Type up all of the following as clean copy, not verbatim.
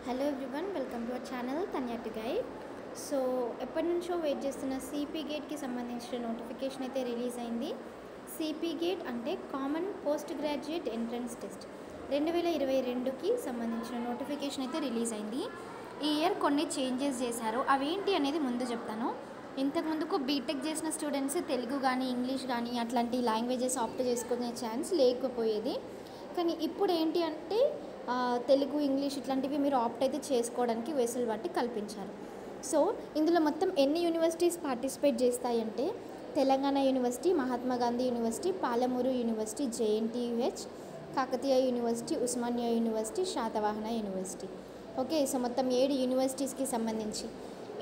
Hello everyone, welcome to our channel తన్యాటి guide. So ఎప్పటి నుంచో వెయిట్ చేస్తున్న సిపి గేట్కి సంబంధించిన నోటిఫికేషన్ అయితే రిలీజ్ అయింది. సిపి గేట్ అంటే common post graduate entrance test 2022కి సంబంధించిన నోటిఫికేషన్ అయితే రిలీజ్ అయింది. ఈ ఇయర్ కొన్ని చేంజెస్ చేశారు. అవేంటి అనేది ముందు చెప్తాను. ఇంతకుముందుకు బీటెక్ చేసిన స్టూడెంట్స్ తెలుగు కానీ ఇంగ్లీష్ కానీ అట్లాంటి లాంగ్వేజెస్ ఆప్ట్ చేసుకునే ఛాన్స్ లేకపోయేది. కానీ ఇప్పుడు ఏంటి అంటే తెలుగు ఇంగ్లీష్ ఇట్లాంటివి మీరు ఆప్ట్ అయితే చేసుకోవడానికి వెసులుబాటు కల్పించారు. సో ఇందులో మొత్తం ఎన్ని యూనివర్సిటీస్ పార్టిసిపేట్ చేస్తాయంటే Telangana university, Mahatma Gandhi university, Palamuru university, JNTUH, Kakatiya university, Osmania university, Satavahana university. Okay, so మొత్తం 7 యూనివర్సిటీస్కి సంబంధించి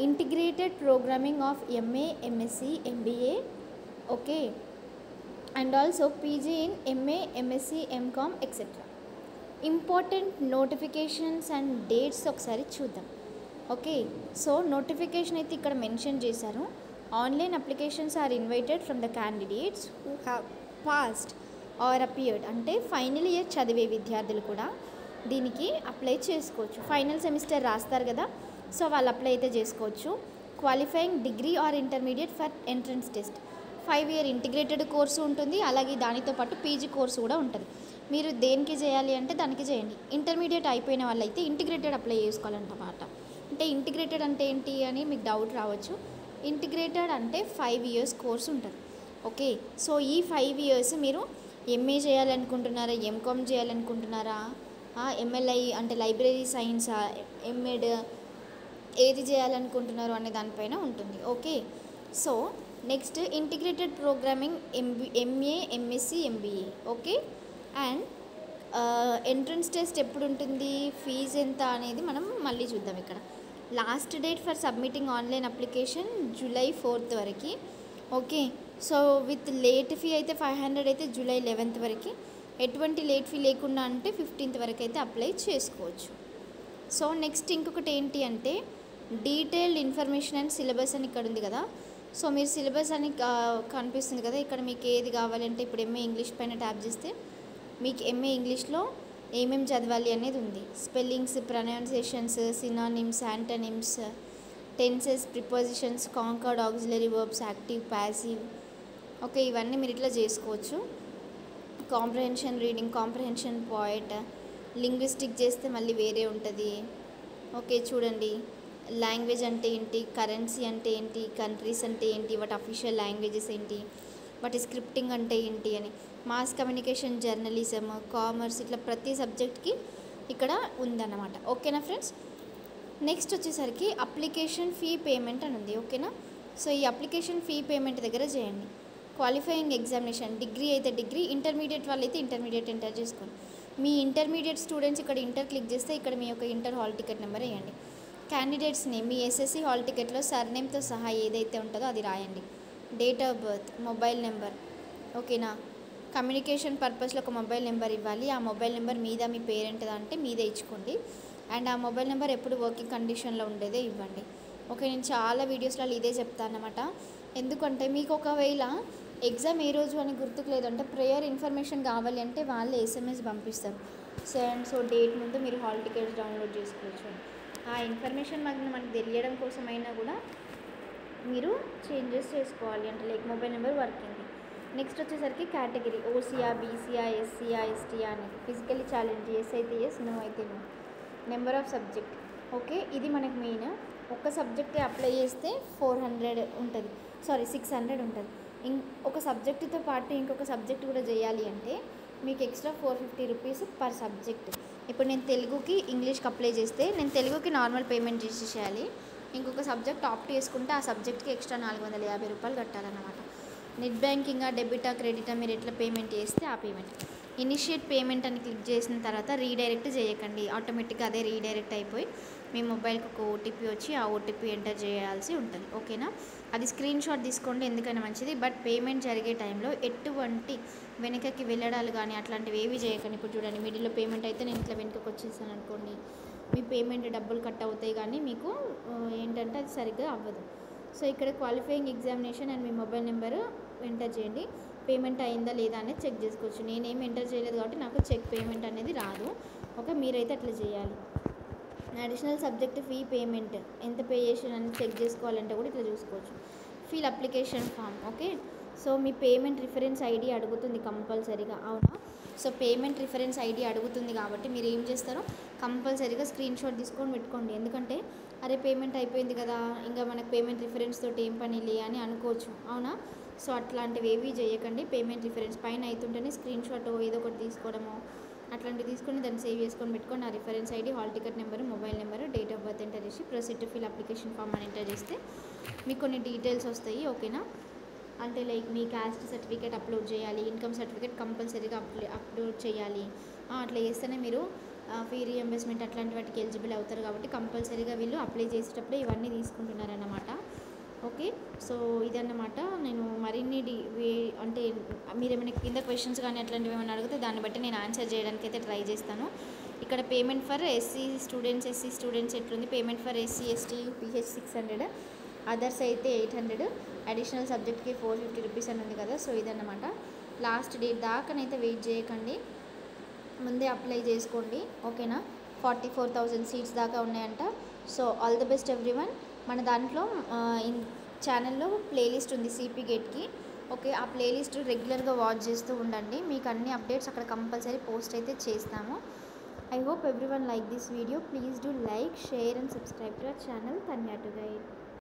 integrated programming of MA, MSc, MBA, okay, and also PG in MA, MSc, MCom etcetera. Important notifications and dates ఒకసారి చూద్దాం. Okay, so notification అయితే ఇక్కడ mention చేశారు. Online applications are invited from the candidates who have passed or appeared. అంటే final year చదివే విద్యార్థులు కూడా దీనికి అప్లై చేసుకోవచ్చు. ఫైనల్ సెమిస్టర్ రాస్తారు కదా, సో వాళ్ళు అప్లై అయితే చేసుకోవచ్చు. Qualifying degree or intermediate for entrance test 5 year integrated course ఉంటుంది. అలాగే దానితో పాటు పీజీ కోర్సు కూడా ఉంటుంది. మీరు దేనికి చేయాలి అంటే దానికి చేయండి. ఇంటర్మీడియట్ అయిపోయిన వాళ్ళైతే ఇంటిగ్రేటెడ్ అప్లై చేసుకోవాలన్నమాట. అంటే ఇంటిగ్రేటెడ్ అంటే ఏంటి అని మీకు డౌట్ రావచ్చు. ఇంటిగ్రేటెడ్ అంటే 5 ఇయర్స్ కోర్స్ ఉంటుంది. ఓకే, సో ఈ 5 ఇయర్స్ మీరు ఎంఏ చేయాలనుకుంటున్నారా, ఎంకామ్ చేయాలనుకుంటున్నారా, ఎంఎల్ఐ అంటే లైబ్రరీ సైన్సా, ఎంఎడ్ ఏది చేయాలనుకుంటున్నారు అనే దానిపైన ఉంటుంది. Okay, so next integrated programming MA, MSc, MBA. Okay, and entrance test ఎప్పుడు ఉంటుంది, ఫీజు ఎంత అనేది మనం మళ్ళీ చూద్దాం. ఇక్కడ last date for submitting online application July 4th వరకు. Okay, so with late fee అయితే 500 అయితే జూలై 11th వరకు. ఎటువంటి లేట్ ఫీ లేకుండా అంటే 15th వరకు అయితే అప్లై చేసుకోవచ్చు. సో నెక్స్ట్ ఇంకొకటి ఏంటి అంటే డీటెయిల్డ్ ఇన్ఫర్మేషన్ అండ్ సిలబస్ అని ఇక్కడ ఉంది కదా. సో మీరు సిలబస్ అని కనిపిస్తుంది కదా, ఇక్కడ మీకు ఏది కావాలంటే ఇప్పుడు ఎంఏ ఇంగ్లీష్ పైన ట్యాప్ చేస్తే మీకు ఎంఏ ఇంగ్లీష్లో ఏమేమి చదవాలి అనేది ఉంది. Spellings, pronunciations, synonyms, antonyms, tenses, prepositions, concord, auxiliary verbs, active, passive. Okay, ఇవన్నీ మీరు ఇట్లా చేసుకోవచ్చు. Comprehension reading, comprehension point, linguistic చేస్తే మళ్ళీ వేరే ఉంటుంది. ఓకే, చూడండి లాంగ్వేజ్ అంటే ఏంటి, కరెన్సీ అంటే ఏంటి, కంట్రీస్ అంటే ఏంటి, వాటి అఫీషియల్ లాంగ్వేజెస్ ఏంటి, వాటి స్క్రిప్టింగ్ అంటే ఏంటి అని, మాస్ కమ్యూనికేషన్, జర్నలిజం, కామర్స్, ఇట్లా ప్రతి సబ్జెక్ట్కి ఇక్కడ ఉందన్నమాట. ఓకేనా ఫ్రెండ్స్. నెక్స్ట్ వచ్చేసరికి అప్లికేషన్ ఫీ పేమెంట్ అని ఉంది. ఓకేనా, సో ఈ అప్లికేషన్ ఫీ పేమెంట్ దగ్గర చేయండి. క్వాలిఫైయింగ్ ఎగ్జామినేషన్ డిగ్రీ అయితే డిగ్రీ, ఇంటర్మీడియట్ వాళ్ళైతే ఇంటర్మీడియట్ ఎంటర్ చేసుకోండి. మీ ఇంటర్మీడియట్ స్టూడెంట్స్ ఇక్కడ ఇంటర్ క్లిక్ చేస్తే ఇక్కడ మీ యొక్క ఇంటర్ హాల్ టికెట్ నెంబర్ వేయండి. క్యాండిడేట్స్ని మీ ఎస్ఎస్సి హాల్ టికెట్లో సర్నేమ్తో సహా ఏదైతే ఉంటుందో అది రాయండి. Date of birth, mobile number. ఓకేనా, కమ్యూనికేషన్ పర్పస్లో ఒక మొబైల్ నెంబర్ ఇవ్వాలి. ఆ మొబైల్ నెంబర్ మీద మీ పేరెంట్ అంటే మీదే ఇచ్చుకోండి. అండ్ ఆ మొబైల్ నెంబర్ ఎప్పుడు వర్కింగ్ కండిషన్లో ఉండేదే ఇవ్వండి. ఓకే, నేను చాలా వీడియోస్లో ఇదే చెప్తాను అన్నమాట. ఎందుకంటే మీకు ఒకవేళ ఎగ్జామ్ ఏ రోజు అని గుర్తుకు లేదంటే ప్రేయర్ ఇన్ఫర్మేషన్ కావాలి అంటే వాళ్ళే ఎస్ఎంఎస్ పంపిస్తారు. సో డేట్ ముందు మీరు హాల్ టికెట్స్ డౌన్లోడ్ చేసుకోవచ్చు. ఆ ఇన్ఫర్మేషన్ మనకు తెలియడం కోసమైనా కూడా మీరు చేంజెస్ చేసుకోవాలి అంటే like mobile number working. Next వచ్చేసరికి కేటగిరీ ఓసీఆ, బీసీఆ, ఎస్సీఆ, ఎస్టీఆ అనేది. ఫిజికల్లీ ఛాలెంజ్ ఎస్ అయితే ఎస్, నో అయితే no. Number of subject. Okay, ఇది మనకు మెయిన్. ఒక సబ్జెక్ట్ అప్లై చేస్తే 400 ఉంటుంది, 600 ఉంటుంది. ఒక సబ్జెక్టుతో పాటు ఇంకొక సబ్జెక్ట్ కూడా చేయాలి అంటే మీకు ఎక్స్ట్రా 450 రూపీస్ పర్ సబ్జెక్ట్. ఇప్పుడు నేను తెలుగుకి ఇంగ్లీష్కి అప్లై చేస్తే నేను తెలుగుకి నార్మల్ పేమెంట్ చేసేయాలి. ఇంకొక సబ్జెక్ట్ ఆప్ట్ చేసుకుంటే ఆ సబ్జెక్ట్కి ఎక్స్ట్రా 450 రూపాయలు కట్టాలన్నమాట. నెట్ బ్యాంకింగా, డెబిటా, క్రెడిటా మీరు ఎట్లా పేమెంట్ చేస్తే ఆ పేమెంట్. ఇనిషియేట్ పేమెంట్ అని క్లిక్ చేసిన తర్వాత రీడైరెక్ట్ చేయకండి, ఆటోమేటిక్గా అదే రీడైరెక్ట్ అయిపోయి మీ మొబైల్కి ఒక ఓటీపీ వచ్చి ఆ ఓటీపీ ఎంటర్ చేయాల్సి ఉంటుంది. ఓకేనా, అది స్క్రీన్ షాట్ తీసుకోండి, ఎందుకైనా మంచిది. బట్ పేమెంట్ జరిగే టైంలో ఎటువంటి వెనకకి వెళ్ళడాలు కానీ అట్లాంటివి ఏవి చేయకండి. ఇప్పుడు చూడండి మిడిల్లో పేమెంట్ అయితే నేను ఇట్లా వెనకకి వచ్చేసాను అనుకోండి, మీ పేమెంట్ డబ్బులు కట్ అవుతాయి కానీ మీకు ఏంటంటే అది సరిగ్గా అవ్వదు. సో ఇక్కడ qualifying examination and me mobile number enter చేయండి. పేమెంట్ అయిందా లేదా అనేది చెక్ చేసుకోవచ్చు. నేనేమి ఎంటర్ చేయలేదు కాబట్టి నాకు చెక్ పేమెంట్ అనేది రాదు. ఓకే, మీరైతే అట్లా చేయాలి. అడిషనల్ సబ్జెక్ట్ ఫీ పేమెంట్ ఎంత పే చేసానని చెక్ చేసుకోవాలంటే కూడా ఇట్లా చూసుకోవచ్చు. Fill application form. Okay, so మీ పేమెంట్ రిఫరెన్స్ ఐడి అడుగుతుంది కంపల్సరీగా, అవునా? సో పేమెంట్ రిఫరెన్స్ ఐడి అడుగుతుంది కాబట్టి మీరు ఏం చేస్తారో కంపల్సరీగా స్క్రీన్ షాట్ తీసుకొని పెట్టుకోండి. ఎందుకంటే అరే పేమెంట్ అయిపోయింది కదా, ఇంకా మనకు పేమెంట్ రిఫరెన్స్ తోటి ఏం పని లే అని అనుకోవచ్చు, అవునా? సో అట్లాంటివి ఏవి చేయకండి. పేమెంట్ రిఫరెన్స్ పైన అవుతుంటేనే స్క్రీన్ షాట్ ఏదో ఒకటి తీసుకోవడము అట్లాంటివి తీసుకొని దాన్ని సేవ్ చేసుకొని పెట్టుకొని ఆ reference ID, hall ticket number, mobile number, date of birth enter చేసి proceed to fill application form అని ఎంటర్ చేస్తే మీకు కొన్ని డీటెయిల్స్ వస్తాయి. ఓకేనా? అంటే లైక్ మీ క్యాస్ట్ సర్టిఫికేట్ అప్లోడ్ చేయాలి, ఇన్కమ్ సర్టిఫికేట్ కంపల్సరీగా అప్లోడ్ చేయాలి. అట్లా చేస్తేనే మీరు ఫీ రీఎంబర్స్మెంట్ అట్లాంటి వాటికి ఎలిజిబుల్ అవుతారు. కాబట్టి కంపల్సరీగా వీళ్ళు అప్లై చేసేటప్పుడే ఇవన్నీ తీసుకుంటున్నారన్నమాట. ఓకే, సో ఇదన్నమాట. నేను మరిన్ని అంటే మీరు ఏమైనా కింద క్వశ్చన్స్ కానీ అట్లాంటివి ఏమైనా అడిగితే దాన్ని బట్టి నేను ఆన్సర్ చేయడానికి అయితే ట్రై చేస్తాను. ఇక్కడ పేమెంట్ ఫర్ ఎస్సీ స్టూడెంట్స్ ఎట్లుంది? Payment for SC ST pH 600, others అయితే 800, అడిషనల్ సబ్జెక్ట్కి 450 రూపీస్ అని ఉంది కదా. సో ఇదన్నమాట. లాస్ట్ డేట్ దాకానైతే వెయిట్ చేయకండి, ముందే అప్లై చేసుకోండి. ఓకేనా? 44,000 సీట్స్ దాకా ఉన్నాయంట. So all the best everyone. మన దాంట్లో ఛానల్లో ప్లేలిస్ట్ ఉంది సిపి గేట్కి. ఓకే, ఆ ప్లేలిస్ట్ రెగ్యులర్గా వాచ్ చేస్తూ ఉండండి. మీకు అన్ని అప్డేట్స్ అక్కడ కంపల్సరీ పోస్ట్ అయితే చేస్తాము. I hope everyone like this video. Please do like, share and subscribe to our channel Tanya to Guide.